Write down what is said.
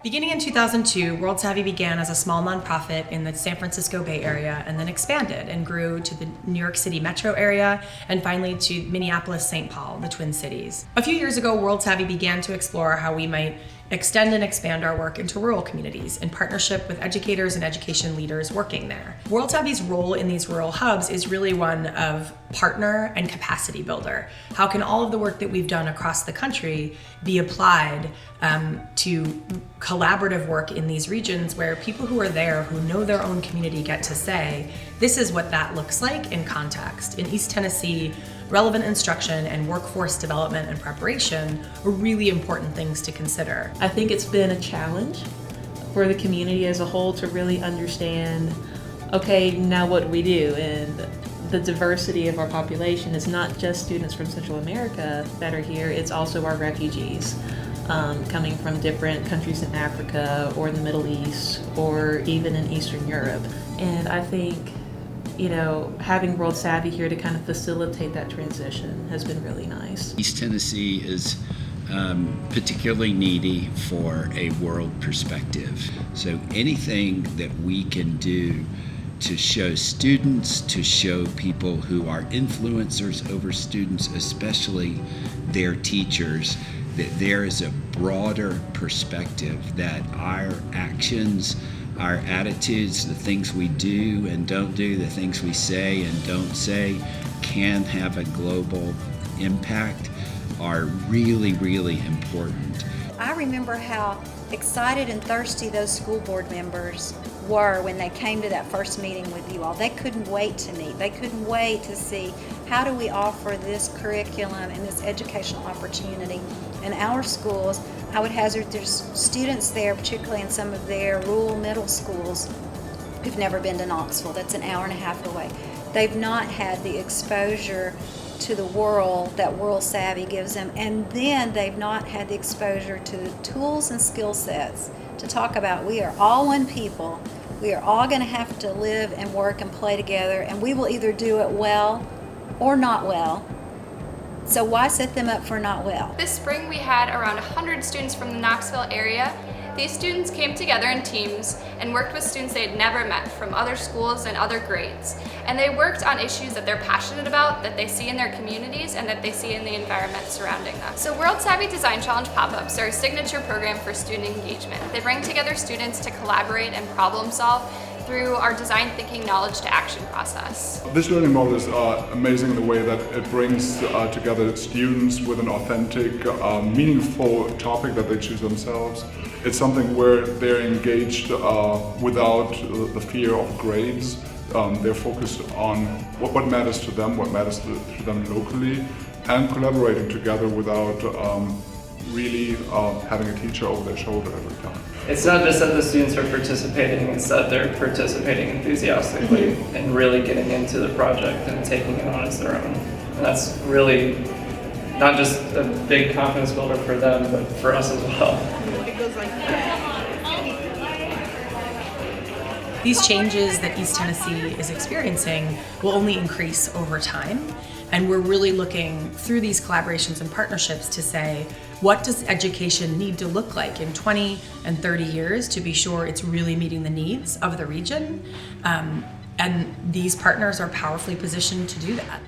Beginning in 2002, World Savvy began as a small nonprofit in the San Francisco Bay Area and then expanded and grew to the New York City metro area and finally to Minneapolis, St. Paul, the Twin Cities. A few years ago, World Savvy began to explore how we might extend and expand our work into rural communities in partnership with educators and education leaders working there. World Savvy's role in these rural hubs is really one of partner and capacity builder. How can all of the work that we've done across the country be applied to collaborative work in these regions where people who are there, who know their own community, get to say, this is what that looks like in context. In East Tennessee, relevant instruction and workforce development and preparation are really important things to consider. I think it's been a challenge for the community as a whole to really understand, okay, now what do we do? And the diversity of our population is not just students from Central America that are here, it's also our refugees coming from different countries in Africa or in the Middle East or even in Eastern Europe. And I think, having World Savvy here to kind of facilitate that transition has been really nice. East Tennessee is particularly needy for a world perspective. So anything that we can do to show students, to show people who are influencers over students, especially their teachers, that there is a broader perspective, that our actions, our attitudes, the things we do and don't do, the things we say and don't say can have a global impact are really, really important. I remember how excited and thirsty those school board members were when they came to that first meeting with you all. They couldn't wait to meet. They couldn't wait to see how do we offer this curriculum and this educational opportunity in our schools. I would hazard there's students there, particularly in some of their rural middle schools, who've never been to Knoxville. That's an hour and a half away. They've not had the exposure to the world that World Savvy gives them, and then they've not had the exposure to the tools and skill sets to talk about we are all one people, we are all going to have to live and work and play together, and we will either do it well or not well. So why set them up for not well? This spring we had around 100 students from the Knoxville area. These students came together in teams and worked with students they had never met from other schools and other grades. And they worked on issues that they're passionate about, that they see in their communities, and that they see in the environment surrounding them. So World Savvy Design Challenge pop-ups are a signature program for student engagement. They bring together students to collaborate and problem solve through our design thinking knowledge to action process. This learning model is amazing in the way that it brings together students with an authentic, meaningful topic that they choose themselves. It's something where they're engaged without the fear of grades. They're focused on what matters to them, what matters to them locally, and collaborating together without really having a teacher over their shoulder every time. It's not just that the students are participating, it's that they're participating enthusiastically and really getting into the project and taking it on as their own. And that's really not just a big confidence builder for them, but for us as well. It goes like that. These changes that East Tennessee is experiencing will only increase over time. And we're really looking through these collaborations and partnerships to say, what does education need to look like in 20 and 30 years to be sure it's really meeting the needs of the region? And these partners are powerfully positioned to do that.